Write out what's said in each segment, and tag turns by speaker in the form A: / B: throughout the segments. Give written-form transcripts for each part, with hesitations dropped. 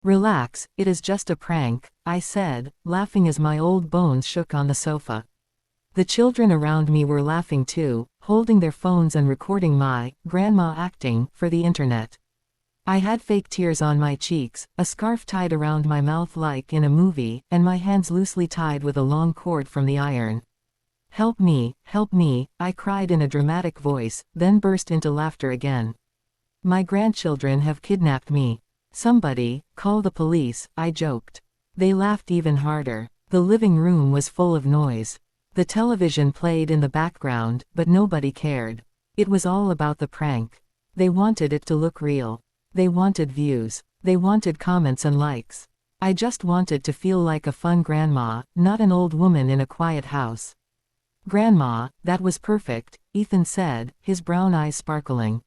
A: Relax, it is just a prank, I said, laughing as my old bones shook on the sofa. The children around me were laughing too, holding their phones and recording my grandma acting for the internet. I had fake tears on my cheeks, a scarf tied around my mouth like in a movie, and my hands loosely tied with a long cord from the iron. Help me, I cried in a dramatic voice, then burst into laughter again. My grandchildren have kidnapped me. Somebody, call the police, I joked. They laughed even harder. The living room was full of noise. The television played in the background, but nobody cared. It was all about the prank. They wanted it to look real. They wanted views. They wanted comments and likes. I just wanted to feel like a fun grandma, not an old woman in a quiet house. Grandma, that was perfect, Ethan said, his brown eyes sparkling.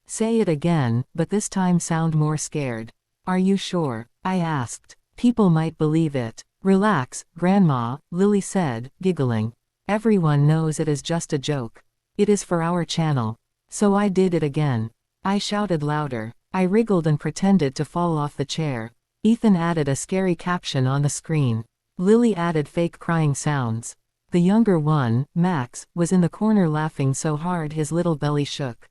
A: Say it again, but this time sound more scared. Are you sure? I asked. People might believe it. Relax, Grandma, Lily said, giggling. Everyone knows it is just a joke. It is for our channel. So I did it again. I shouted louder. I wriggled and pretended to fall off the chair. Ethan added a scary caption on the screen. Lily added fake crying sounds. The younger one, Max, was in the corner laughing so hard his little belly shook.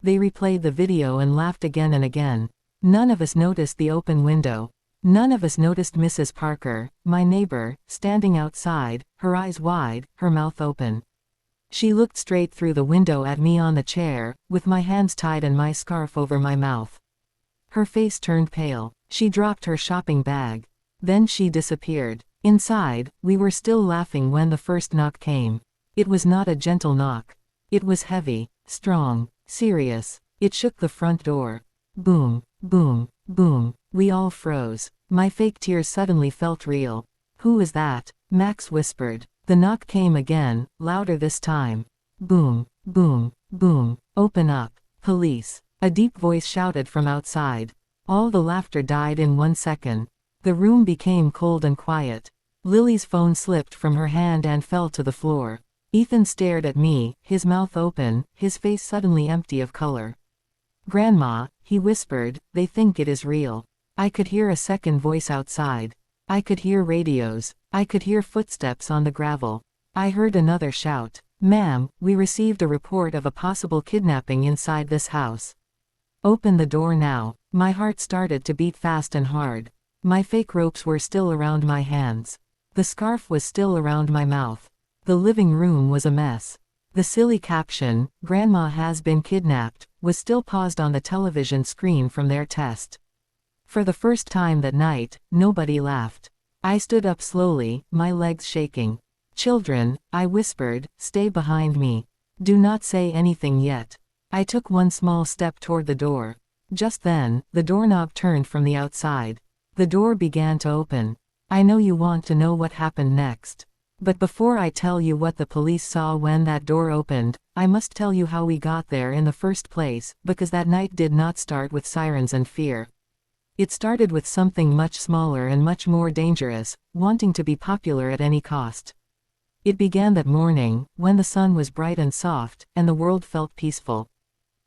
A: They replayed the video and laughed again and again. None of us noticed the open window. None of us noticed Mrs. Parker, my neighbor, standing outside, her eyes wide, her mouth open. She looked straight through the window at me on the chair, with my hands tied and my scarf over my mouth. Her face turned pale. She dropped her shopping bag. Then she disappeared. Inside, we were still laughing when the first knock came. It was not a gentle knock. It was heavy, strong, serious. It shook the front door. Boom, boom, boom. We all froze. My fake tears suddenly felt real. Who is that? Max whispered. The knock came again, louder this time. Boom, boom, boom. Open up. Police. A deep voice shouted from outside. All the laughter died in 1 second. The room became cold and quiet. Lily's phone slipped from her hand and fell to the floor. Ethan stared at me, his mouth open, his face suddenly empty of color. Grandma, he whispered, they think it is real. I could hear a second voice outside. I could hear radios. I could hear footsteps on the gravel. I heard another shout. Ma'am, we received a report of a possible kidnapping inside this house. Open the door now. My heart started to beat fast and hard. My fake ropes were still around my hands. The scarf was still around my mouth. The living room was a mess. The silly caption, "Grandma has been kidnapped," was still paused on the television screen from their test. For the first time that night, nobody laughed. I stood up slowly, my legs shaking. Children, I whispered, stay behind me. Do not say anything yet. I took one small step toward the door. Just then, the doorknob turned from the outside. The door began to open. I know you want to know what happened next. But before I tell you what the police saw when that door opened, I must tell you how we got there in the first place, because that night did not start with sirens and fear. It started with something much smaller and much more dangerous, wanting to be popular at any cost. It began that morning, when the sun was bright and soft, and the world felt peaceful.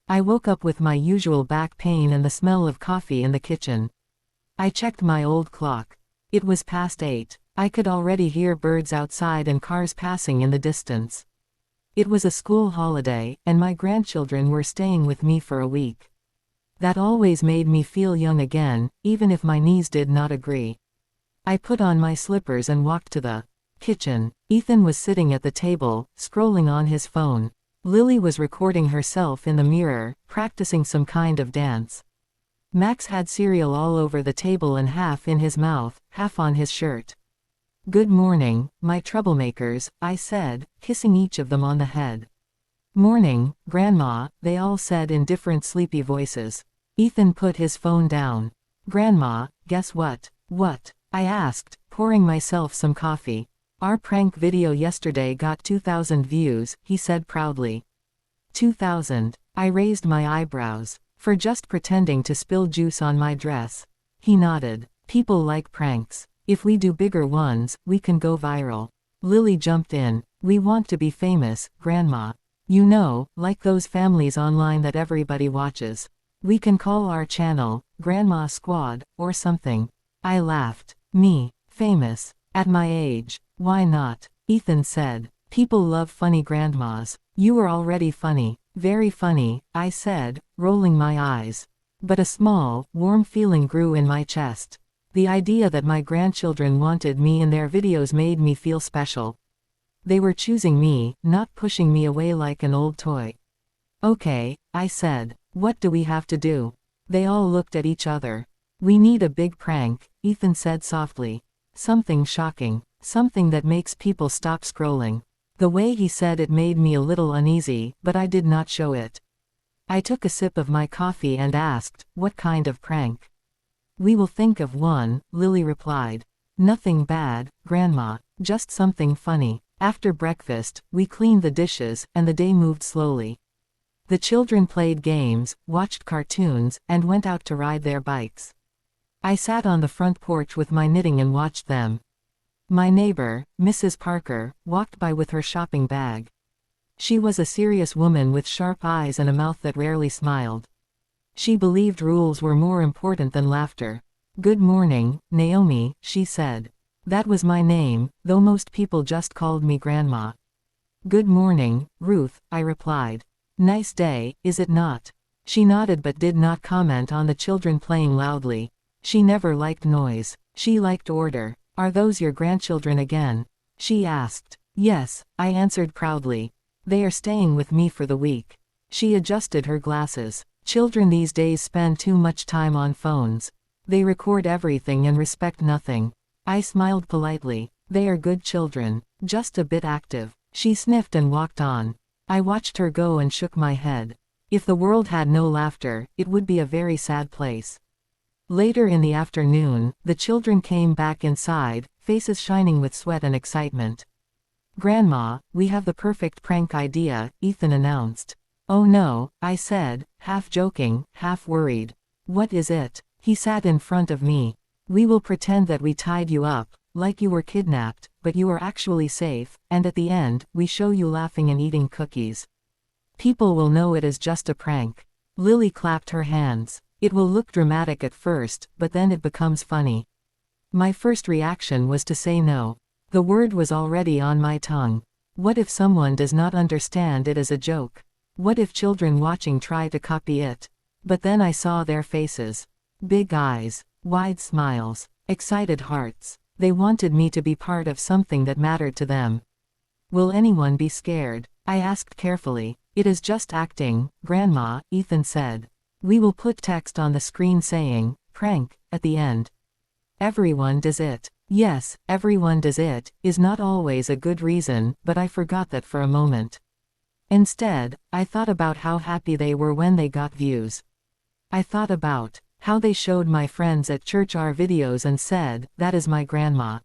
A: I woke up with my usual back pain and the smell of coffee in the kitchen. I checked my old clock. It was past 8. I could already hear birds outside and cars passing in the distance. It was a school holiday, and my grandchildren were staying with me for a week. That always made me feel young again, even if my knees did not agree. I put on my slippers and walked to the kitchen. Ethan was sitting at the table, scrolling on his phone. Lily was recording herself in the mirror, practicing some kind of dance. Max had cereal all over the table and half in his mouth, half on his shirt. Good morning, my troublemakers, I said, kissing each of them on the head. Morning, Grandma, they all said in different sleepy voices. Ethan put his phone down. Grandma, guess what? What? I asked, pouring myself some coffee. Our prank video yesterday got 2,000 views, he said proudly. 2,000. I raised my eyebrows. For just pretending to spill juice on my dress. He nodded. People like pranks. If we do bigger ones, we can go viral. Lily jumped in. We want to be famous, Grandma. You know, like those families online that everybody watches. We can call our channel, Grandma Squad, or something. I laughed. Me, famous, at my age, why not? Ethan said. People love funny grandmas. You were already funny. Very funny, I said, rolling my eyes. But a small, warm feeling grew in my chest. The idea that my grandchildren wanted me in their videos made me feel special. They were choosing me, not pushing me away like an old toy. Okay, I said. What do we have to do? They all looked at each other. We need a big prank, Ethan said softly. Something shocking. Something that makes people stop scrolling. The way he said it made me a little uneasy, but I did not show it. I took a sip of my coffee and asked, what kind of prank? We will think of one, Lily replied. Nothing bad, Grandma, just something funny. After breakfast, we cleaned the dishes, and the day moved slowly. The children played games, watched cartoons, and went out to ride their bikes. I sat on the front porch with my knitting and watched them. My neighbor, Mrs. Parker, walked by with her shopping bag. She was a serious woman with sharp eyes and a mouth that rarely smiled. She believed rules were more important than laughter. Good morning, Naomi, she said. That was my name, though most people just called me Grandma. Good morning, Ruth, I replied. Nice day, is it not? She nodded but did not comment on the children playing loudly. She never liked noise. She liked order. Are those your grandchildren again? She asked. Yes, I answered proudly. They are staying with me for the week. She adjusted her glasses. Children these days spend too much time on phones. They record everything and respect nothing. I smiled politely. They are good children, just a bit active. She sniffed and walked on. I watched her go and shook my head. If the world had no laughter, it would be a very sad place. Later in the afternoon, the children came back inside, faces shining with sweat and excitement. Grandma, we have the perfect prank idea, Ethan announced. Oh no, I said, half joking, half worried. What is it? He sat in front of me. We will pretend that we tied you up, like you were kidnapped, but you are actually safe, and at the end, we show you laughing and eating cookies. People will know it is just a prank. Lily clapped her hands. It will look dramatic at first, but then it becomes funny. My first reaction was to say no. The word was already on my tongue. What if someone does not understand it as a joke? What if children watching try to copy it? But then I saw their faces. Big eyes, wide smiles, excited hearts. They wanted me to be part of something that mattered to them. Will anyone be scared? I asked carefully. It is just acting, Grandma, Ethan said. We will put text on the screen saying, prank, at the end. Everyone does it. Yes, everyone does it, is not always a good reason, but I forgot that for a moment. Instead, I thought about how happy they were when they got views. I thought about how they showed my friends at church our videos and said, that is my grandma.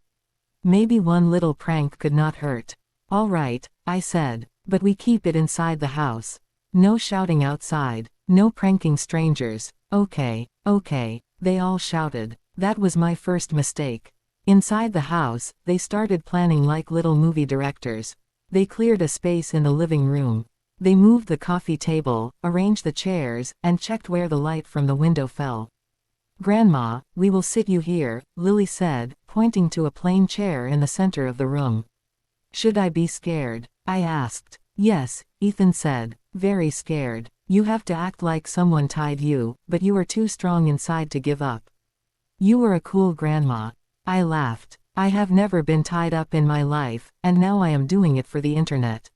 A: Maybe one little prank could not hurt. All right, I said, but we keep it inside the house. No shouting outside, no pranking strangers. Okay, they all shouted. That was my first mistake. Inside the house, they started planning like little movie directors. They cleared a space in the living room. They moved the coffee table, arranged the chairs, and checked where the light from the window fell. Grandma, we will sit you here, Lily said, pointing to a plain chair in the center of the room. Should I be scared? I asked. Yes, Ethan said, very scared. You have to act like someone tied you, but you are too strong inside to give up. You were a cool grandma. I laughed. I have never been tied up in my life, and now I am doing it for the internet.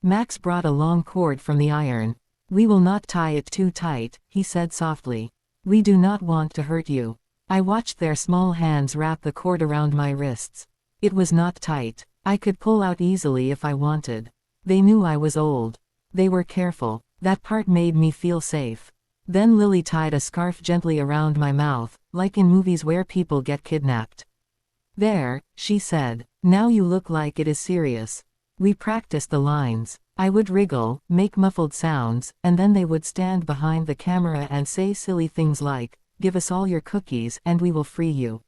A: Max brought a long cord from the iron. We will not tie it too tight, he said softly. We do not want to hurt you. I watched their small hands wrap the cord around my wrists. It was not tight. I could pull out easily if I wanted. They knew I was old. They were careful. That part made me feel safe. Then Lily tied a scarf gently around my mouth, like in movies where people get kidnapped. There, she said. Now you look like it is serious. We practiced the lines. I would wriggle, make muffled sounds, and then they would stand behind the camera and say silly things like, give us all your cookies and we will free you.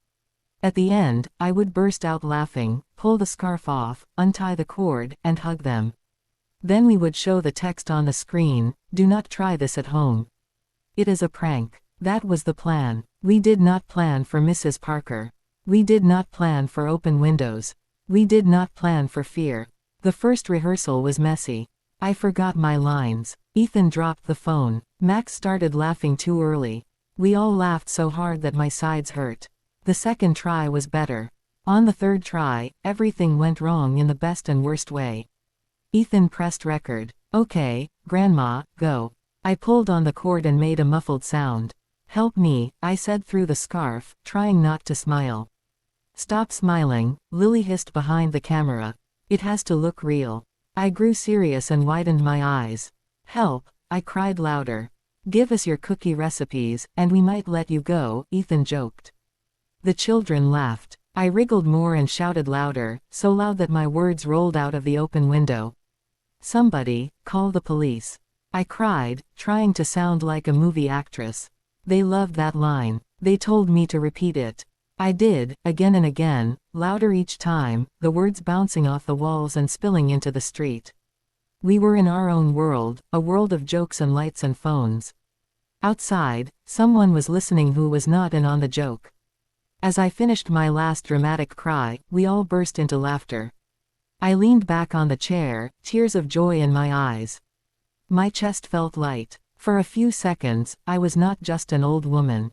A: At the end, I would burst out laughing, pull the scarf off, untie the cord, and hug them. Then we would show the text on the screen, do not try this at home. It is a prank. That was the plan. We did not plan for Mrs. Parker. We did not plan for open windows. We did not plan for fear. The first rehearsal was messy. I forgot my lines. Ethan dropped the phone. Max started laughing too early. We all laughed so hard that my sides hurt. The second try was better. On the third try, everything went wrong in the best and worst way. Ethan pressed record. Okay, Grandma, go. I pulled on the cord and made a muffled sound. Help me, I said through the scarf, trying not to smile. Stop smiling, Lily hissed behind the camera. It has to look real. I grew serious and widened my eyes. Help, I cried louder. Give us your cookie recipes, and we might let you go, Ethan joked. The children laughed. I wriggled more and shouted louder, so loud that my words rolled out of the open window. Somebody, call the police. I cried, trying to sound like a movie actress. They loved that line. They told me to repeat it. I did, again and again, louder each time, the words bouncing off the walls and spilling into the street. We were in our own world, a world of jokes and lights and phones. Outside, someone was listening who was not in on the joke. As I finished my last dramatic cry, we all burst into laughter. I leaned back on the chair, tears of joy in my eyes. My chest felt light. For a few seconds, I was not just an old woman.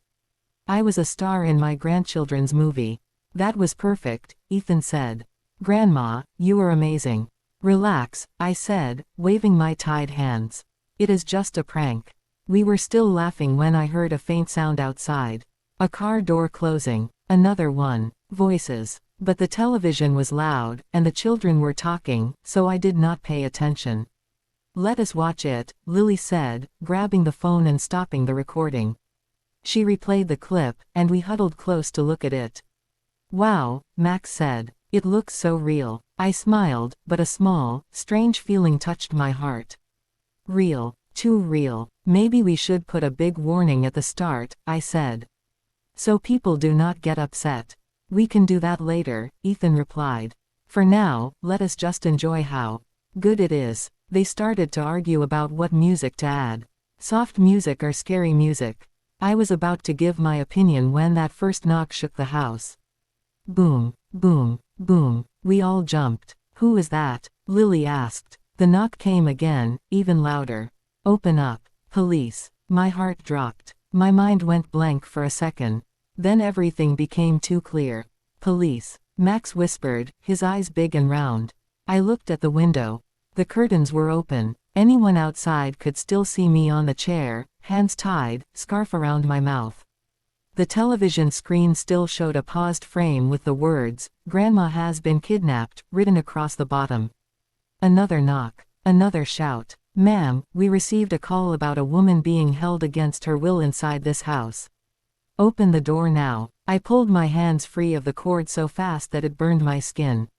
A: I was a star in my grandchildren's movie. That was perfect, Ethan said. Grandma, you are amazing. Relax, I said, waving my tied hands. It is just a prank. We were still laughing when I heard a faint sound outside. A car door closing. Another one. Voices. But the television was loud, and the children were talking, so I did not pay attention. Let us watch it, Lily said, grabbing the phone and stopping the recording. She replayed the clip, and we huddled close to look at it. Wow, Max said. It looks so real. I smiled, but a small, strange feeling touched my heart. Real. Too real. Maybe we should put a big warning at the start, I said. So people do not get upset. We can do that later, Ethan replied. For now, let us just enjoy how good it is. They started to argue about what music to add. Soft music or scary music. I was about to give my opinion when that first knock shook the house. Boom, boom, boom. We all jumped. Who is that? Lily asked. The knock came again, even louder. Open up. Police. My heart dropped. My mind went blank for a second. Then everything became too clear. Police. Max whispered, his eyes big and round. I looked at the window. The curtains were open. Anyone outside could still see me on the chair, hands tied, scarf around my mouth. The television screen still showed a paused frame with the words, "Grandma has been kidnapped," written across the bottom. Another knock. Another shout. Ma'am, we received a call about a woman being held against her will inside this house. Open the door now. I pulled my hands free of the cord so fast that it burned my skin.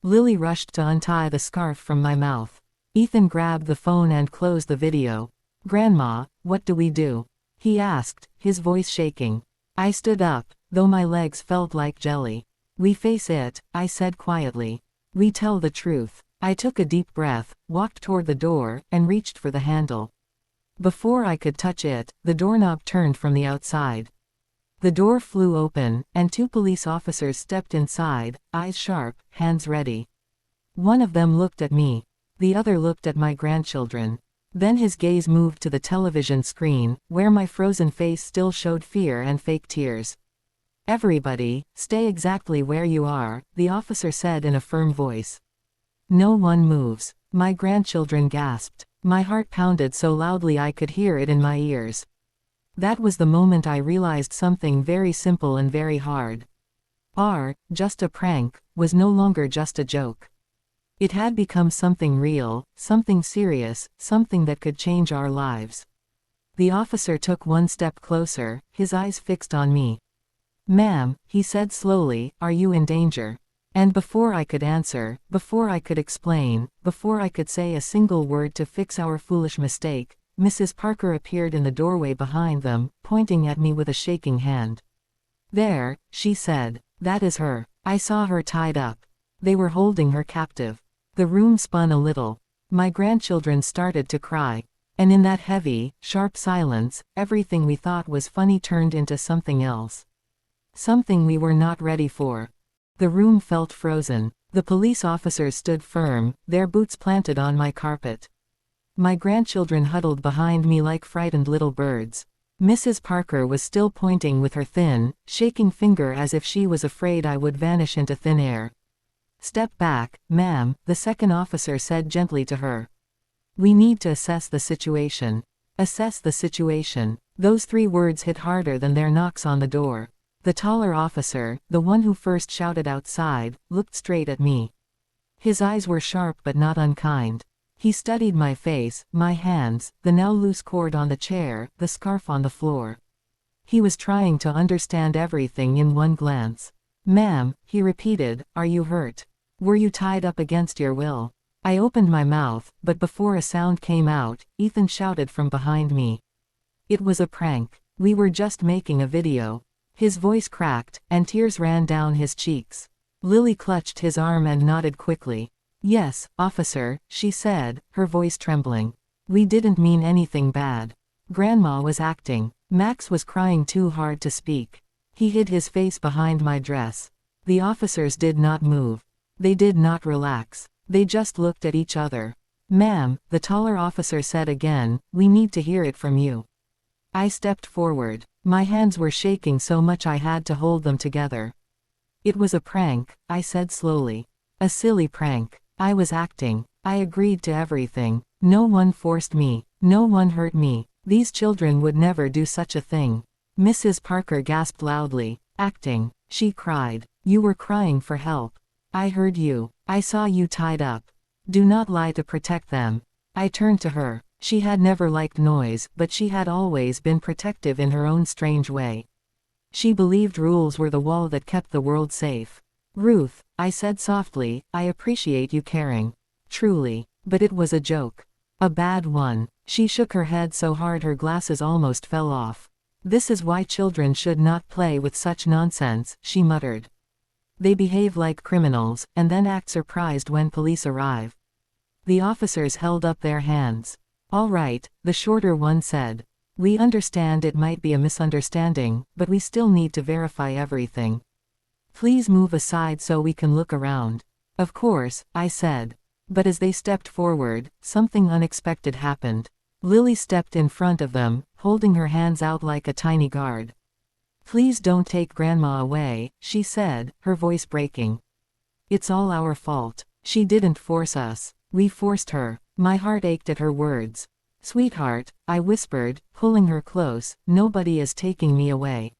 A: Lily rushed to untie the scarf from my mouth. Ethan grabbed the phone and closed the video. Grandma, what do we do? He asked, his voice shaking. I stood up, though my legs felt like jelly. We face it, I said quietly. We tell the truth. I took a deep breath, walked toward the door, and reached for the handle. Before I could touch it, the doorknob turned from the outside. The door flew open, and two police officers stepped inside, eyes sharp, hands ready. One of them looked at me. The other looked at my grandchildren. Then his gaze moved to the television screen, where my frozen face still showed fear and fake tears. Everybody, stay exactly where you are, the officer said in a firm voice. No one moves. My grandchildren gasped. My heart pounded so loudly I could hear it in my ears. That was the moment I realized something very simple and very hard. Just a prank, was no longer just a joke. It had become something real, something serious, something that could change our lives. The officer took one step closer, his eyes fixed on me. Ma'am, he said slowly, are you in danger? And before I could answer, before I could explain, before I could say a single word to fix our foolish mistake, Mrs. Parker appeared in the doorway behind them, pointing at me with a shaking hand. There, she said. That is her. I saw her tied up. They were holding her captive. The room spun a little. My grandchildren started to cry. And in that heavy, sharp silence, everything we thought was funny turned into something else. Something we were not ready for. The room felt frozen. The police officers stood firm, their boots planted on my carpet. My grandchildren huddled behind me like frightened little birds. Mrs. Parker was still pointing with her thin, shaking finger as if she was afraid I would vanish into thin air. "Step back, ma'am," the second officer said gently to her. "We need to assess the situation." Assess the situation. Those 3 words hit harder than their knocks on the door. The taller officer, the one who first shouted outside, looked straight at me. His eyes were sharp but not unkind. He studied my face, my hands, the now loose cord on the chair, the scarf on the floor. He was trying to understand everything in one glance. "Ma'am," he repeated, "are you hurt? Were you tied up against your will?" I opened my mouth, but before a sound came out, Ethan shouted from behind me. It was a prank. We were just making a video. His voice cracked, and tears ran down his cheeks. Lily clutched his arm and nodded quickly. "Yes, officer," she said, her voice trembling. "We didn't mean anything bad. Grandma was acting." Max was crying too hard to speak. He hid his face behind my dress. The officers did not move. They did not relax. They just looked at each other. "Ma'am," the taller officer said again, "we need to hear it from you." I stepped forward. My hands were shaking so much I had to hold them together. "It was a prank," I said slowly. "A silly prank. I was acting. I agreed to everything. No one forced me. No one hurt me. These children would never do such a thing." Mrs. Parker gasped loudly. "Acting," she cried. "You were crying for help. I heard you. I saw you tied up. Do not lie to protect them." I turned to her. She had never liked noise, but she had always been protective in her own strange way. She believed rules were the wall that kept the world safe. "Ruth," I said softly, "I appreciate you caring. Truly. But it was a joke. A bad one." She shook her head so hard her glasses almost fell off. "This is why children should not play with such nonsense," she muttered. "They behave like criminals, and then act surprised when police arrive." The officers held up their hands. "All right," the shorter one said. "We understand it might be a misunderstanding, but we still need to verify everything. Please move aside so we can look around." "Of course," I said. But as they stepped forward, something unexpected happened. Lily stepped in front of them, holding her hands out like a tiny guard. "Please don't take Grandma away," she said, her voice breaking. "It's all our fault. She didn't force us. We forced her." My heart ached at her words. "Sweetheart," I whispered, pulling her close, "nobody is taking me away."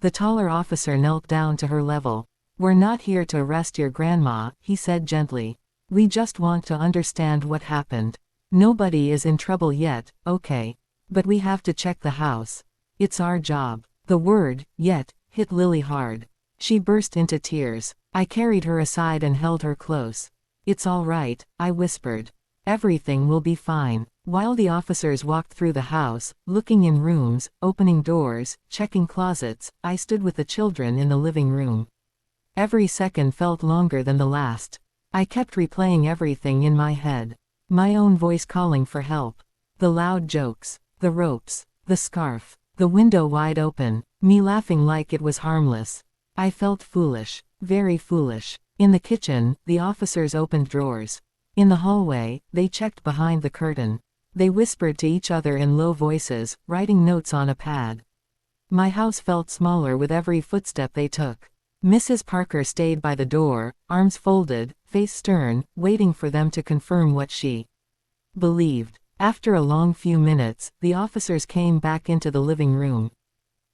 A: The taller officer knelt down to her level. "We're not here to arrest your grandma," he said gently. "We just want to understand what happened. Nobody is in trouble yet, okay? But we have to check the house. It's our job." The word, "yet," hit Lily hard. She burst into tears. I carried her aside and held her close. "It's all right," I whispered. "Everything will be fine." While the officers walked through the house, looking in rooms, opening doors, checking closets, I stood with the children in the living room. Every second felt longer than the last. I kept replaying everything in my head. My own voice calling for help. The loud jokes. The ropes. The scarf. The window wide open. Me laughing like it was harmless. I felt foolish. Very foolish. In the kitchen, the officers opened drawers. In the hallway, they checked behind the curtain. They whispered to each other in low voices, writing notes on a pad. My house felt smaller with every footstep they took. Mrs. Parker stayed by the door, arms folded, face stern, waiting for them to confirm what she believed. After a long few minutes, the officers came back into the living room.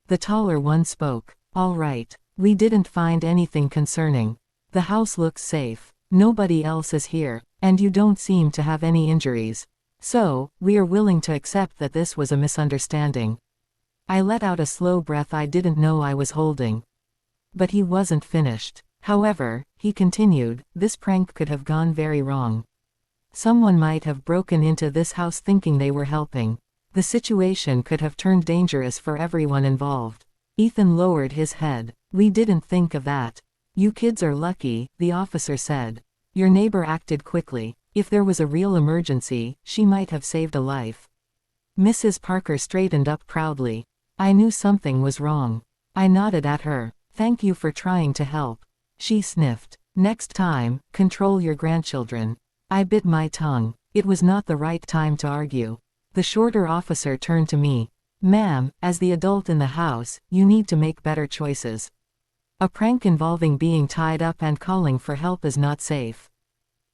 A: The taller one spoke. "All right. We didn't find anything concerning. The house looks safe. Nobody else is here, and you don't seem to have any injuries. So, we are willing to accept that this was a misunderstanding." I let out a slow breath I didn't know I was holding. But he wasn't finished. "However," he continued, "this prank could have gone very wrong. Someone might have broken into this house thinking they were helping. The situation could have turned dangerous for everyone involved." Ethan lowered his head. "We didn't think of that. You kids are lucky," the officer said. "Your neighbor acted quickly. If there was a real emergency, she might have saved a life." Mrs. Parker straightened up proudly. I knew something was wrong. I nodded at her. Thank you for trying to help. She sniffed. Next time, control your grandchildren. I bit my tongue. It was not the right time to argue. The shorter officer turned to me. Ma'am, as the adult in the house, you need to make better choices. A prank involving being tied up and calling for help is not safe.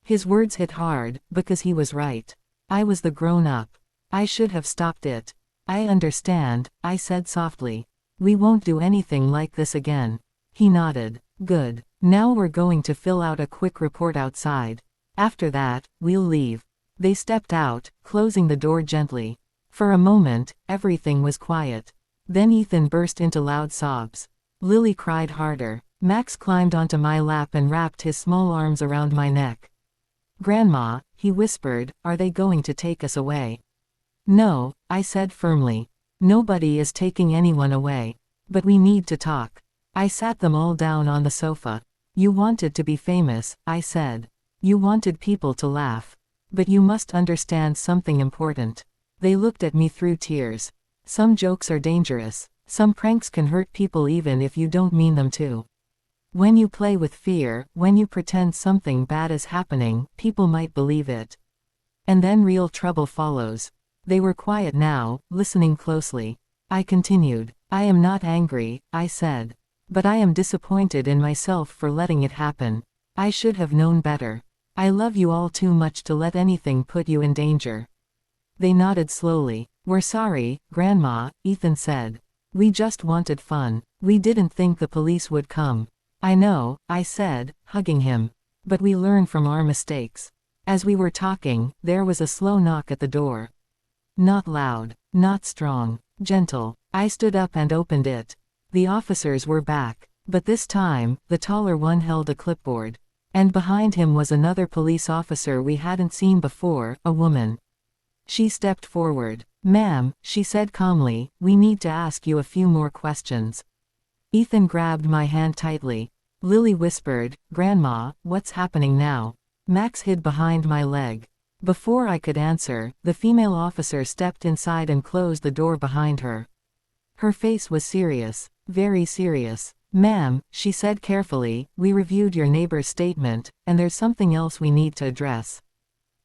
A: His words hit hard, because he was right. I was the grown-up. I should have stopped it. I understand, I said softly. We won't do anything like this again. He nodded. Good. Now we're going to fill out a quick report outside. After that, we'll leave. They stepped out, closing the door gently. For a moment, everything was quiet. Then Ethan burst into loud sobs. Lily cried harder. Max climbed onto my lap and wrapped his small arms around my neck. Grandma, he whispered, are they going to take us away? No, I said firmly. Nobody is taking anyone away. But we need to talk. I sat them all down on the sofa. You wanted to be famous, I said. You wanted people to laugh. But you must understand something important. They looked at me through tears. Some jokes are dangerous. Some pranks can hurt people even if you don't mean them to. When you play with fear, when you pretend something bad is happening, people might believe it. And then real trouble follows. They were quiet now, listening closely. I continued. I am not angry, I said. But I am disappointed in myself for letting it happen. I should have known better. I love you all too much to let anything put you in danger. They nodded slowly. We're sorry, Grandma, Ethan said. We just wanted fun. We didn't think the police would come. I know, I said, hugging him. But we learn from our mistakes. As we were talking, there was a slow knock at the door. Not loud, not strong, gentle. I stood up and opened it. The officers were back. But this time, the taller one held a clipboard. And behind him was another police officer we hadn't seen before, a woman. She stepped forward. Ma'am, she said calmly, we need to ask you a few more questions. Ethan grabbed my hand tightly. Lily whispered, Grandma, what's happening now? Max hid behind my leg. Before I could answer, the female officer stepped inside and closed the door behind her. Her face was serious, very serious. Ma'am, she said carefully, we reviewed your neighbor's statement, and there's something else we need to address.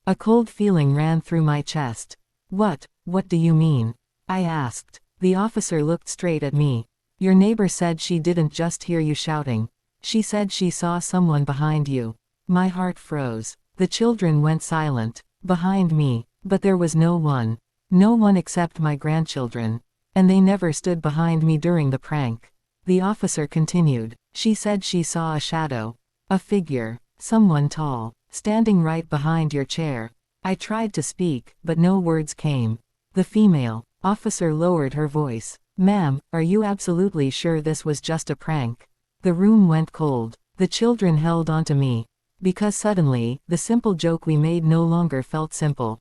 A: A cold feeling ran through my chest. What do you mean? I asked. The officer looked straight at me. Your neighbor said she didn't just hear you shouting. She said she saw someone behind you. My heart froze. The children went silent. Behind me. But there was no one. No one except my grandchildren. And they never stood behind me during the prank. The officer continued. She said she saw a shadow. A figure. Someone tall. Standing right behind your chair. I tried to speak, but no words came. The female officer lowered her voice. Ma'am, are you absolutely sure this was just a prank? The room went cold. The children held onto me. Because suddenly, the simple joke we made no longer felt simple.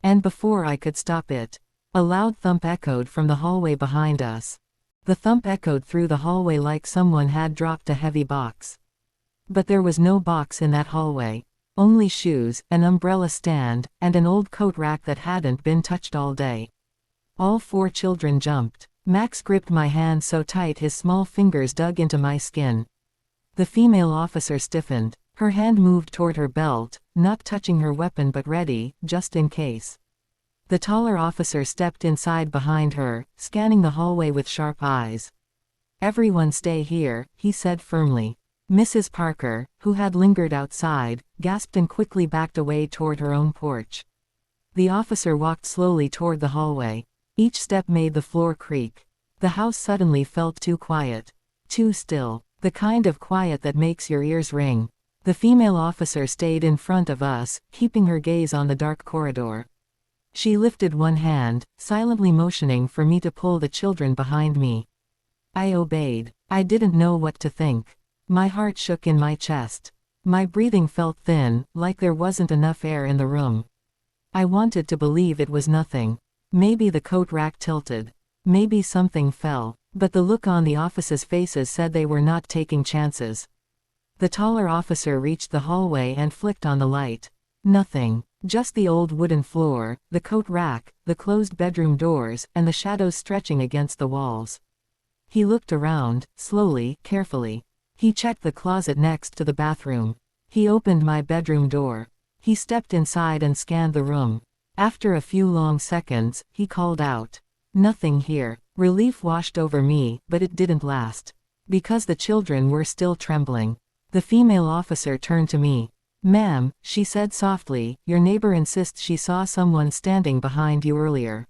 A: And before I could stop it, a loud thump echoed from the hallway behind us. The thump echoed through the hallway like someone had dropped a heavy box. But there was no box in that hallway. Only shoes, an umbrella stand, and an old coat rack that hadn't been touched all day. All 4 children jumped. Max gripped my hand so tight his small fingers dug into my skin. The female officer stiffened. Her hand moved toward her belt, not touching her weapon but ready, just in case. The taller officer stepped inside behind her, scanning the hallway with sharp eyes. Everyone stay here, he said firmly. Mrs. Parker, who had lingered outside, gasped and quickly backed away toward her own porch. The officer walked slowly toward the hallway. Each step made the floor creak. The house suddenly felt too quiet. Too still. The kind of quiet that makes your ears ring. The female officer stayed in front of us, keeping her gaze on the dark corridor. She lifted one hand, silently motioning for me to pull the children behind me. I obeyed. I didn't know what to think. My heart shook in my chest. My breathing felt thin, like there wasn't enough air in the room. I wanted to believe it was nothing. Maybe the coat rack tilted. Maybe something fell. But the look on the officers' faces said they were not taking chances. The taller officer reached the hallway and flicked on the light. Nothing. Just the old wooden floor, the coat rack, the closed bedroom doors, and the shadows stretching against the walls. He looked around, slowly, carefully. He checked the closet next to the bathroom. He opened my bedroom door. He stepped inside and scanned the room. After a few long seconds, he called out, "Nothing here." Relief washed over me, but it didn't last. Because the children were still trembling. The female officer turned to me. "Ma'am," she said softly, "your neighbor insists she saw someone standing behind you earlier.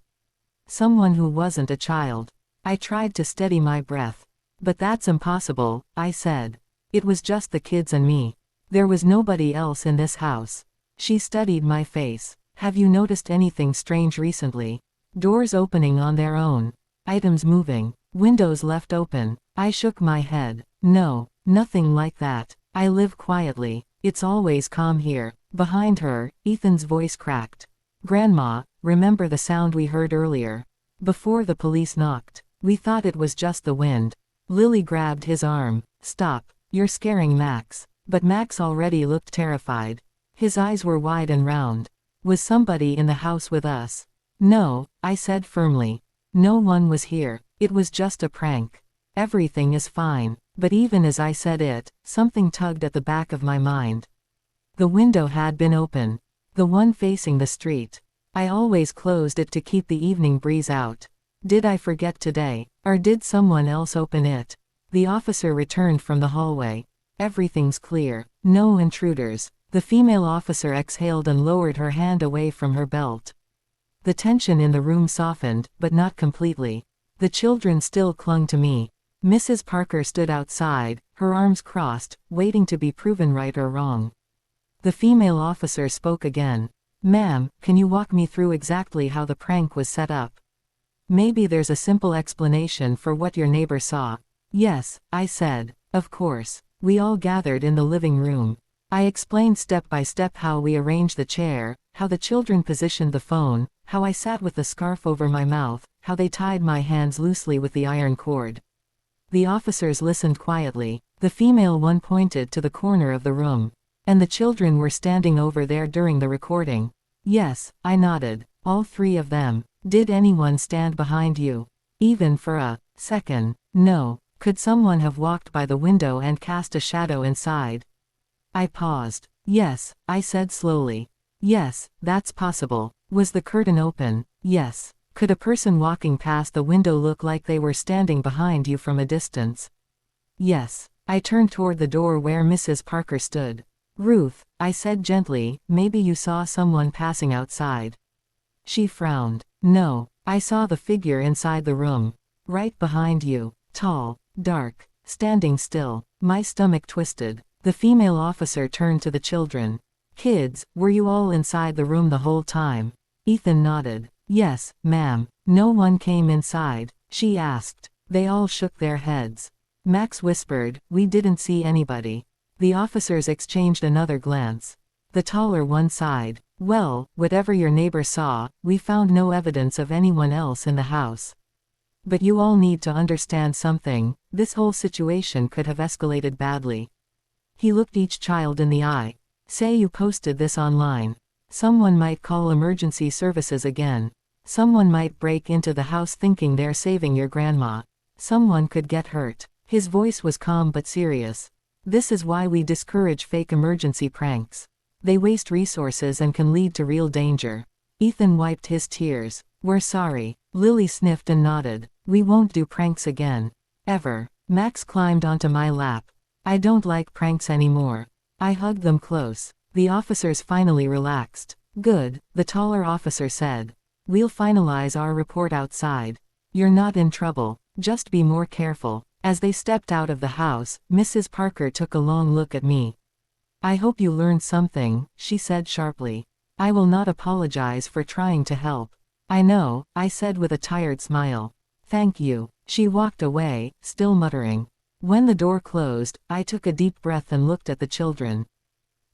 A: Someone who wasn't a child." I tried to steady my breath. "But that's impossible," I said. "It was just the kids and me. There was nobody else in this house." She studied my face. "Have you noticed anything strange recently? Doors opening on their own. Items moving. Windows left open." I shook my head. "No, nothing like that. I live quietly. It's always calm here." Behind her, Ethan's voice cracked. "Grandma, remember the sound we heard earlier? Before the police knocked. We thought it was just the wind." Lily grabbed his arm. "Stop. You're scaring Max." But Max already looked terrified. His eyes were wide and round. "Was somebody in the house with us?" "No," I said firmly. "No one was here. It was just a prank. Everything is fine." But even as I said it, something tugged at the back of my mind. The window had been open. The one facing the street. I always closed it to keep the evening breeze out. Did I forget today? Or did someone else open it? The officer returned from the hallway. "Everything's clear. No intruders." The female officer exhaled and lowered her hand away from her belt. The tension in the room softened, but not completely. The children still clung to me. Mrs. Parker stood outside, her arms crossed, waiting to be proven right or wrong. The female officer spoke again. "Ma'am, can you walk me through exactly how the prank was set up? Maybe there's a simple explanation for what your neighbor saw." "Yes," I said. "Of course." We all gathered in the living room. I explained step by step how we arranged the chair, how the children positioned the phone, how I sat with the scarf over my mouth, how they tied my hands loosely with the iron cord. The officers listened quietly. The female one pointed to the corner of the room. "And the children were standing over there during the recording?" "Yes," I nodded. "All three of them." "Did anyone stand behind you? Even for a second?" "No." "Could someone have walked by the window and cast a shadow inside?" I paused. "Yes," I said slowly. "Yes, that's possible." "Was the curtain open?" "Yes." "Could a person walking past the window look like they were standing behind you from a distance?" "Yes." I turned toward the door where Mrs. Parker stood. "Ruth," I said gently, "maybe you saw someone passing outside." She frowned. "No. I saw the figure inside the room. Right behind you. Tall. Dark. Standing still." My stomach twisted. The female officer turned to the children. "Kids, were you all inside the room the whole time?" Ethan nodded. "Yes, ma'am." "No one came inside?" she asked. They all shook their heads. Max whispered, "We didn't see anybody." The officers exchanged another glance. The taller one sighed. "Well, whatever your neighbor saw, we found no evidence of anyone else in the house. But you all need to understand something, this whole situation could have escalated badly." He looked each child in the eye. "Say you posted this online. Someone might call emergency services again. Someone might break into the house thinking they're saving your grandma. Someone could get hurt." His voice was calm but serious. "This is why we discourage fake emergency pranks. They waste resources and can lead to real danger." Ethan wiped his tears. "We're sorry." Lily sniffed and nodded. "We won't do pranks again. Ever." Max climbed onto my lap. "I don't like pranks anymore." I hugged them close. The officers finally relaxed. "Good," the taller officer said. "We'll finalize our report outside. You're not in trouble, just be more careful." As they stepped out of the house, Mrs. Parker took a long look at me. "I hope you learned something," she said sharply. "I will not apologize for trying to help." "I know," I said with a tired smile. "Thank you." She walked away, still muttering. When the door closed, I took a deep breath and looked at the children.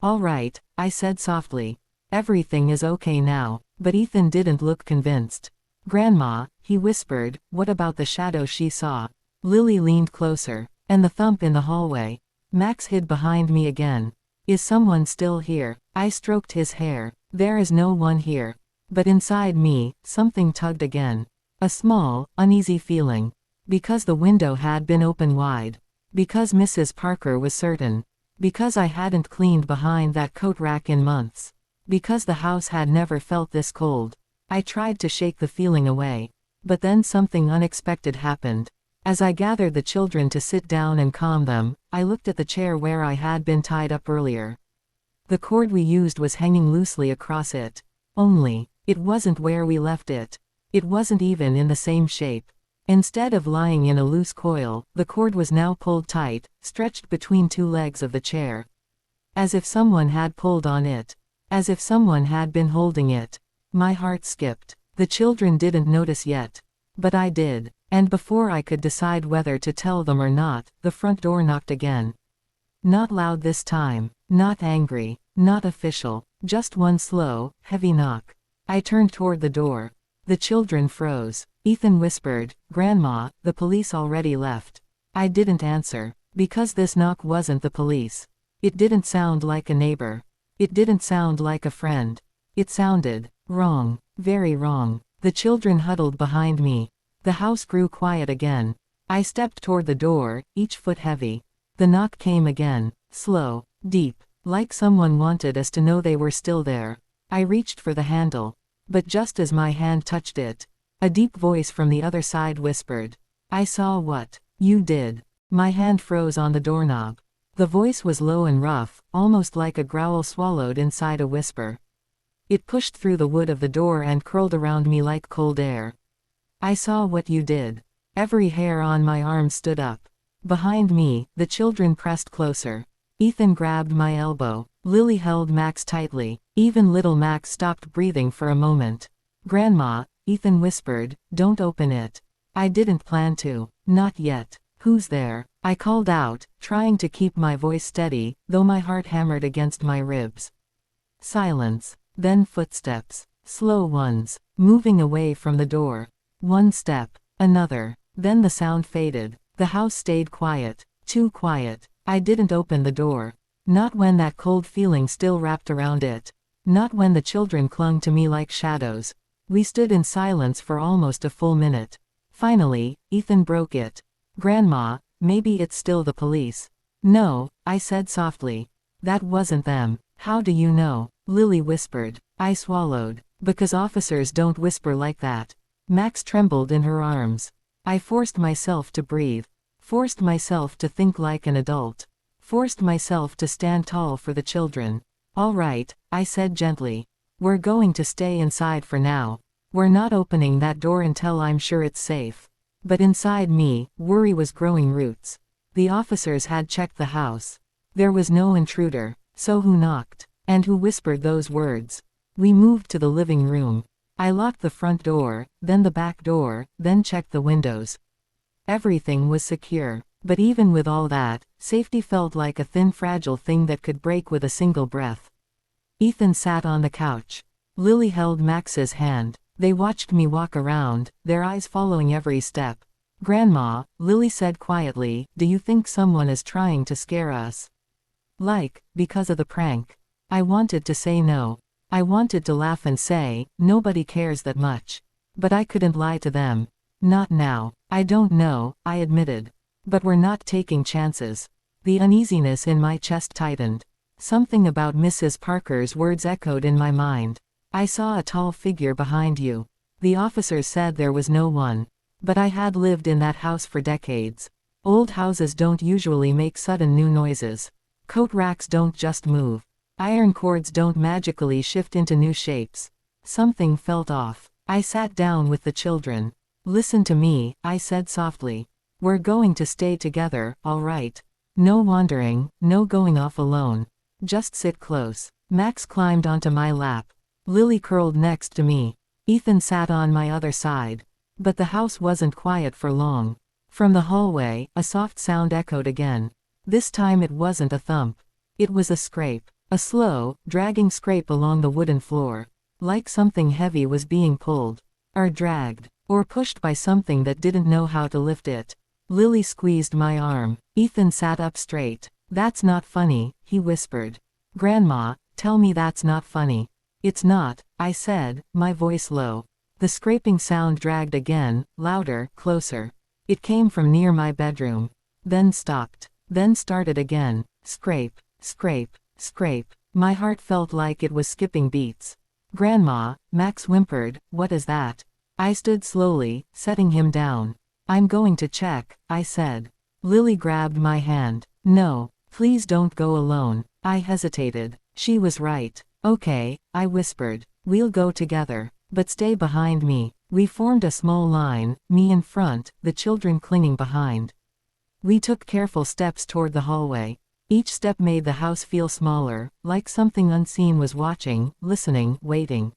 A: "All right," I said softly. "Everything is okay now." But Ethan didn't look convinced. "Grandma," he whispered, "what about the shadow she saw?" Lily leaned closer. "And the thump in the hallway?" Max hid behind me again. Is someone still here? I stroked his hair. There is no one here. But inside me, something tugged again. A small, uneasy feeling. Because the window had been open wide. Because Mrs. Parker was certain. Because I hadn't cleaned behind that coat rack in months. Because the house had never felt this cold. I tried to shake the feeling away. But then something unexpected happened. As I gathered the children to sit down and calm them, I looked at the chair where I had been tied up earlier. The cord we used was hanging loosely across it. Only, it wasn't where we left it. It wasn't even in the same shape. Instead of lying in a loose coil, the cord was now pulled tight, stretched between two legs of the chair. As if someone had pulled on it. As if someone had been holding it. My heart skipped. The children didn't notice yet. But I did. And before I could decide whether to tell them or not, the front door knocked again. Not loud this time. Not angry. Not official. Just one slow, heavy knock. I turned toward the door. The children froze. Ethan whispered, "Grandma, the police already left." I didn't answer. Because this knock wasn't the police. It didn't sound like a neighbor. It didn't sound like a friend. It sounded wrong. Very wrong. The children huddled behind me. The house grew quiet again. I stepped toward the door, each foot heavy. The knock came again. Slow. Deep. Like someone wanted us to know they were still there. I reached for the handle. But just as my hand touched it, a deep voice from the other side whispered. I saw what you did. My hand froze on the doorknob. The voice was low and rough, almost like a growl swallowed inside a whisper. It pushed through the wood of the door and curled around me like cold air. I saw what you did. Every hair on my arm stood up. Behind me, the children pressed closer. Ethan grabbed my elbow. Lily held Max tightly. Even little Max stopped breathing for a moment. "Grandma," Ethan whispered, "don't open it." I didn't plan to. Not yet. "Who's there?" I called out, trying to keep my voice steady, though my heart hammered against my ribs. Silence. Then footsteps. Slow ones. Moving away from the door. One step. Another. Then the sound faded. The house stayed quiet. Too quiet. I didn't open the door. Not when that cold feeling still wrapped around it. Not when the children clung to me like shadows. We stood in silence for almost a full minute. Finally, Ethan broke it. "Grandma, maybe it's still the police." "No," I said softly. "That wasn't them." "How do you know?" Lily whispered. I swallowed. "Because officers don't whisper like that." Max trembled in her arms. I forced myself to breathe. Forced myself to think like an adult. Forced myself to stand tall for the children. "All right," I said gently. "We're going to stay inside for now. We're not opening that door until I'm sure it's safe." But inside me, worry was growing roots. The officers had checked the house. There was no intruder. So who knocked? And who whispered those words? We moved to the living room. I locked the front door, then the back door, then checked the windows. Everything was secure. But even with all that, safety felt like a thin, fragile thing that could break with a single breath. Ethan sat on the couch. Lily held Max's hand. They watched me walk around, their eyes following every step. "Grandma," Lily said quietly, "do you think someone is trying to scare us? Like, because of the prank?" I wanted to say no. I wanted to laugh and say, "Nobody cares that much." But I couldn't lie to them. "Not now." "I don't know," I admitted. "But we're not taking chances." The uneasiness in my chest tightened. Something about Mrs. Parker's words echoed in my mind. "I saw a tall figure behind you." The officers said there was no one. But I had lived in that house for decades. Old houses don't usually make sudden new noises. Coat racks don't just move. Iron cords don't magically shift into new shapes. Something felt off. I sat down with the children. "Listen to me," I said softly. "We're going to stay together, all right? No wandering, no going off alone. Just sit close." Max climbed onto my lap. Lily curled next to me. Ethan sat on my other side. But the house wasn't quiet for long. From the hallway, a soft sound echoed again. This time it wasn't a thump. It was a scrape. A slow, dragging scrape along the wooden floor. Like something heavy was being pulled. Or dragged. Or pushed by something that didn't know how to lift it. Lily squeezed my arm. Ethan sat up straight. "That's not funny," he whispered. Grandma, tell me that's not funny. It's not, I said, my voice low. The scraping sound dragged again, louder, closer. It came from near my bedroom. Then stopped. Then started again. Scrape, scrape, scrape. My heart felt like it was skipping beats. Grandma, Max whimpered, what is that? I stood slowly, setting him down. I'm going to check, I said. Lily grabbed my hand. No, please don't go alone. I hesitated. She was right. Okay, I whispered. We'll go together. But stay behind me. We formed a small line, me in front, the children clinging behind. We took careful steps toward the hallway. Each step made the house feel smaller, like something unseen was watching, listening, waiting.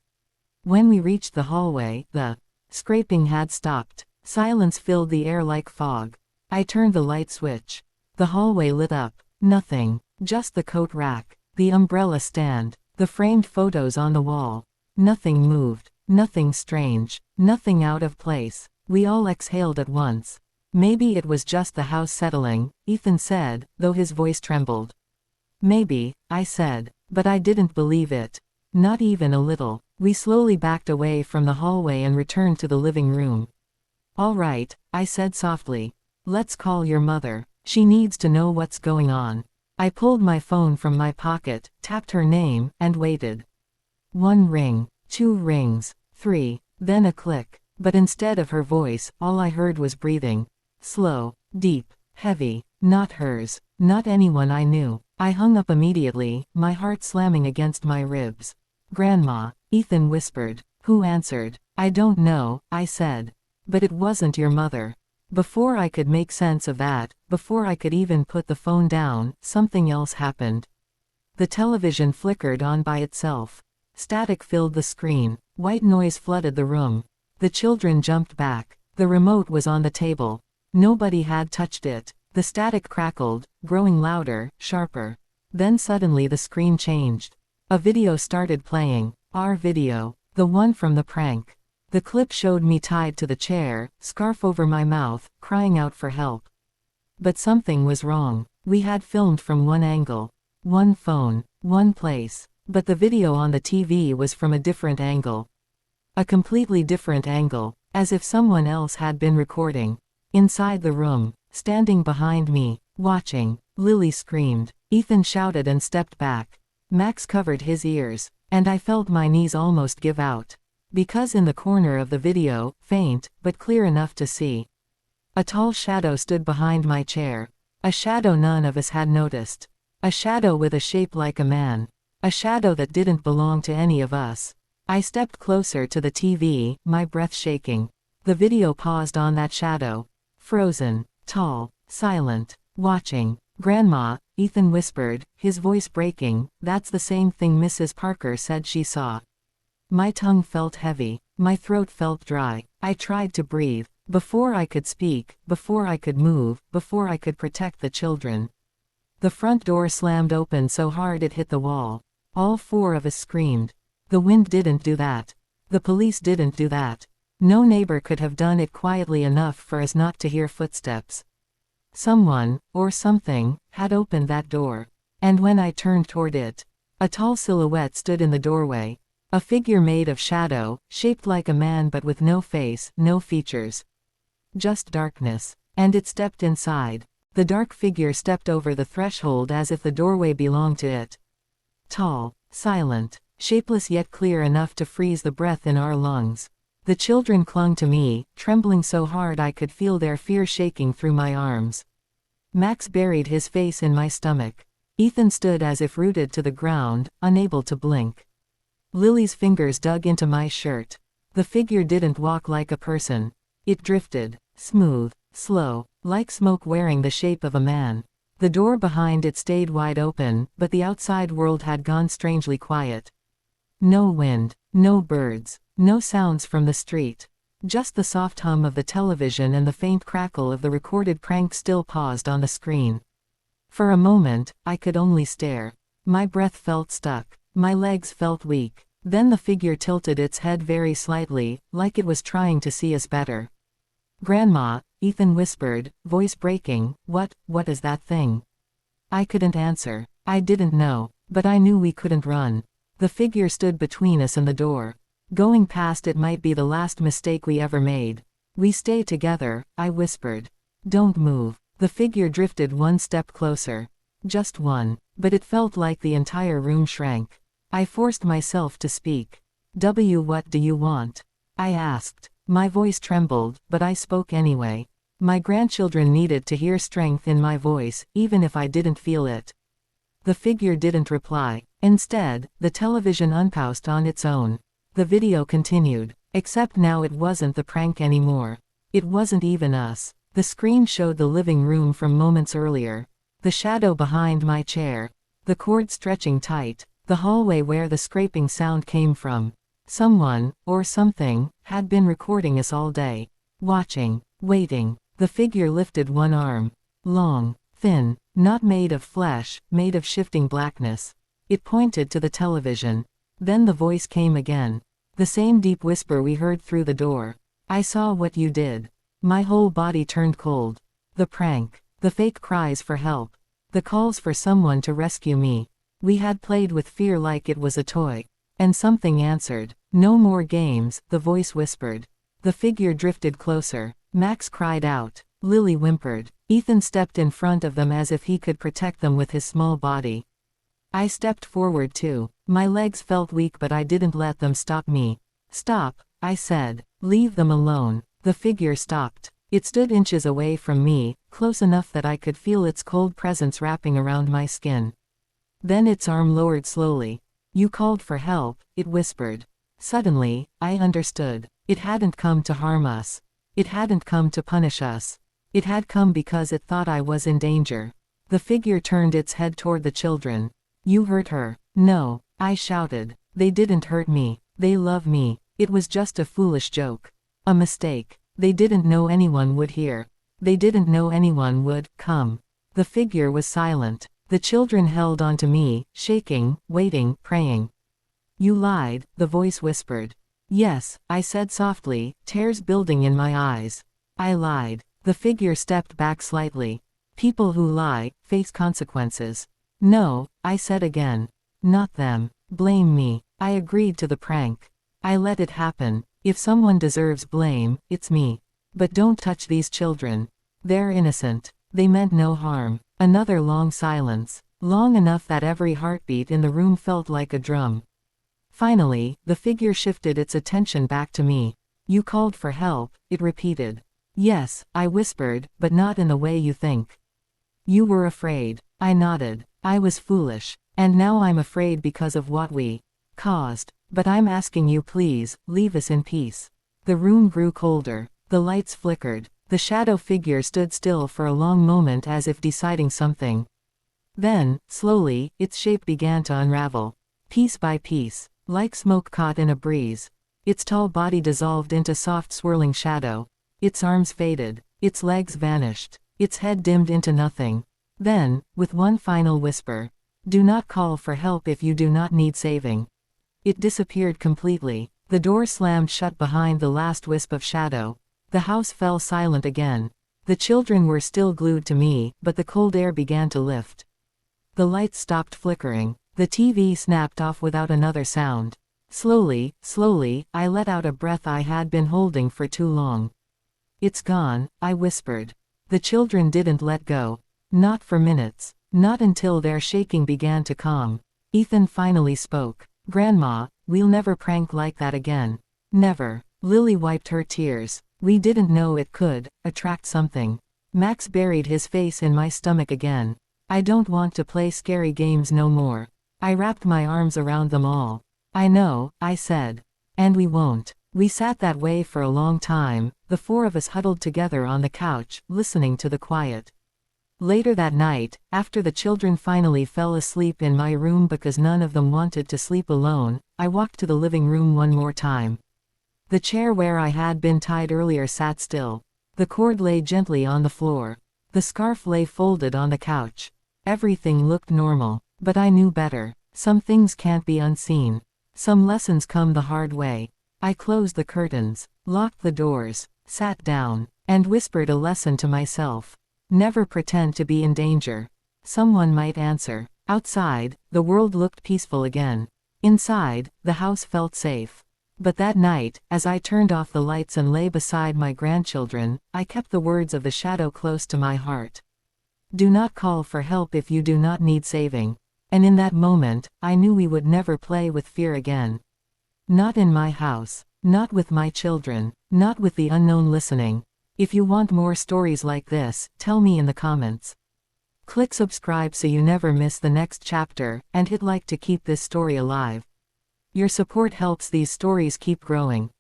A: When we reached the hallway, the scraping had stopped. Silence filled the air like fog. I turned the light switch. The hallway lit up. Nothing. Just the coat rack, the umbrella stand, the framed photos on the wall. Nothing moved. Nothing strange. Nothing out of place. We all exhaled at once. Maybe it was just the house settling, Ethan said, though his voice trembled. Maybe, I said, but I didn't believe it. Not even a little. We slowly backed away from the hallway and returned to the living room. All right, I said softly. Let's call your mother. She needs to know what's going on. I pulled my phone from my pocket, tapped her name, and waited. 1 ring, 2 rings, 3, then a click. But instead of her voice, all I heard was breathing. Slow, deep, heavy, not hers, not anyone I knew. I hung up immediately, my heart slamming against my ribs. Grandma, Ethan whispered. Who answered? I don't know, I said. But it wasn't your mother. Before I could make sense of that, before I could even put the phone down, something else happened. The television flickered on by itself. Static filled the screen. White noise flooded the room. The children jumped back. The remote was on the table. Nobody had touched it. The static crackled, growing louder, sharper. Then suddenly the screen changed. A video started playing. Our video. The one from the prank. The clip showed me tied to the chair, scarf over my mouth, crying out for help. But something was wrong. We had filmed from one angle. One phone. One place. But the video on the TV was from a different angle. A completely different angle. As if someone else had been recording. Inside the room, standing behind me, watching, Lily screamed. Ethan shouted and stepped back. Max covered his ears, and I felt my knees almost give out. Because in the corner of the video, faint, but clear enough to see, a tall shadow stood behind my chair. A shadow none of us had noticed. A shadow with a shape like a man. A shadow that didn't belong to any of us. I stepped closer to the TV, my breath shaking. The video paused on that shadow. Frozen, tall, silent, watching. Grandma, Ethan whispered, his voice breaking, that's the same thing Mrs. Parker said she saw. My tongue felt heavy. My throat felt dry. I tried to breathe. Before I could speak, before I could move, before I could protect the children. The front door slammed open so hard it hit the wall. All 4 of us screamed. The wind didn't do that. The police didn't do that. No neighbor could have done it quietly enough for us not to hear footsteps. Someone, or something, had opened that door. And when I turned toward it, a tall silhouette stood in the doorway. A figure made of shadow, shaped like a man but with no face, no features. Just darkness. And it stepped inside. The dark figure stepped over the threshold as if the doorway belonged to it. Tall, silent, shapeless yet clear enough to freeze the breath in our lungs. The children clung to me, trembling so hard I could feel their fear shaking through my arms. Max buried his face in my stomach. Ethan stood as if rooted to the ground, unable to blink. Lily's fingers dug into my shirt. The figure didn't walk like a person. It drifted, smooth, slow, like smoke wearing the shape of a man. The door behind it stayed wide open, but the outside world had gone strangely quiet. No wind, no birds, no sounds from the street. Just the soft hum of the television and the faint crackle of the recorded prank still paused on the screen. For a moment, I could only stare. My breath felt stuck. My legs felt weak. Then the figure tilted its head very slightly, like it was trying to see us better. "Grandma," Ethan whispered, voice breaking, what is that thing?" I couldn't answer. I didn't know. But I knew we couldn't run. The figure stood between us and the door. Going past it might be the last mistake we ever made. We stay together, I whispered. Don't move. The figure drifted one step closer. Just one. But it felt like the entire room shrank. I forced myself to speak. What do you want? I asked. My voice trembled, but I spoke anyway. My grandchildren needed to hear strength in my voice, even if I didn't feel it. The figure didn't reply. Instead, the television unpaused on its own. The video continued. Except now it wasn't the prank anymore. It wasn't even us. The screen showed the living room from moments earlier. The shadow behind my chair. The cord stretching tight. The hallway where the scraping sound came from. Someone, or something, had been recording us all day. Watching. Waiting. The figure lifted one arm. Long. Thin. Not made of flesh, made of shifting blackness. It pointed to the television. Then the voice came again. The same deep whisper we heard through the door. I saw what you did. My whole body turned cold. The prank. The fake cries for help. The calls for someone to rescue me. We had played with fear like it was a toy. And something answered. No more games, the voice whispered. The figure drifted closer. Max cried out. Lily whimpered. Ethan stepped in front of them as if he could protect them with his small body. I stepped forward too. My legs felt weak but I didn't let them stop me. Stop, I said. Leave them alone. The figure stopped. It stood inches away from me, close enough that I could feel its cold presence wrapping around my skin. Then its arm lowered slowly. You called for help, it whispered. Suddenly, I understood. It hadn't come to harm us. It hadn't come to punish us. It had come because it thought I was in danger. The figure turned its head toward the children. You hurt her. No, I shouted. They didn't hurt me. They love me. It was just a foolish joke. A mistake. They didn't know anyone would hear. They didn't know anyone would come. The figure was silent. The children held on to me, shaking, waiting, praying. You lied, the voice whispered. Yes, I said softly, tears building in my eyes. I lied. The figure stepped back slightly. People who lie face consequences. No, I said again. Not them. Blame me. I agreed to the prank. I let it happen. If someone deserves blame, it's me. But don't touch these children. They're innocent. They meant no harm. Another long silence. Long enough that every heartbeat in the room felt like a drum. Finally, the figure shifted its attention back to me. You called for help, it repeated. Yes, I whispered, but not in the way you think. You were afraid. I nodded. I was foolish. And now I'm afraid because of what we caused. But I'm asking you please, leave us in peace. The room grew colder. The lights flickered. The shadow figure stood still for a long moment as if deciding something. Then, slowly, its shape began to unravel. Piece by piece. Like smoke caught in a breeze. Its tall body dissolved into soft swirling shadow. Its arms faded. Its legs vanished. Its head dimmed into nothing. Then, with one final whisper. Do not call for help if you do not need saving. It disappeared completely. The door slammed shut behind the last wisp of shadow. The house fell silent again. The children were still glued to me, but the cold air began to lift. The lights stopped flickering. The TV snapped off without another sound. Slowly, slowly, I let out a breath I had been holding for too long. It's gone, I whispered. The children didn't let go. Not for minutes. Not until their shaking began to calm. Ethan finally spoke. Grandma, we'll never prank like that again. Never. Lily wiped her tears. We didn't know it could attract something. Max buried his face in my stomach again. I don't want to play scary games no more. I wrapped my arms around them all. I know, I said. And we won't. We sat that way for a long time, the four of us huddled together on the couch, listening to the quiet. Later that night, after the children finally fell asleep in my room because none of them wanted to sleep alone, I walked to the living room one more time. The chair where I had been tied earlier sat still. The cord lay gently on the floor. The scarf lay folded on the couch. Everything looked normal, but I knew better. Some things can't be unseen. Some lessons come the hard way. I closed the curtains, locked the doors, sat down, and whispered a lesson to myself. Never pretend to be in danger. Someone might answer. Outside, the world looked peaceful again. Inside, the house felt safe. But that night, as I turned off the lights and lay beside my grandchildren, I kept the words of the shadow close to my heart. Do not call for help if you do not need saving. And in that moment, I knew we would never play with fear again. Not in my house. Not with my children. Not with the unknown listening. If you want more stories like this, tell me in the comments. Click subscribe so you never miss the next chapter, and hit like to keep this story alive. Your support helps these stories keep growing.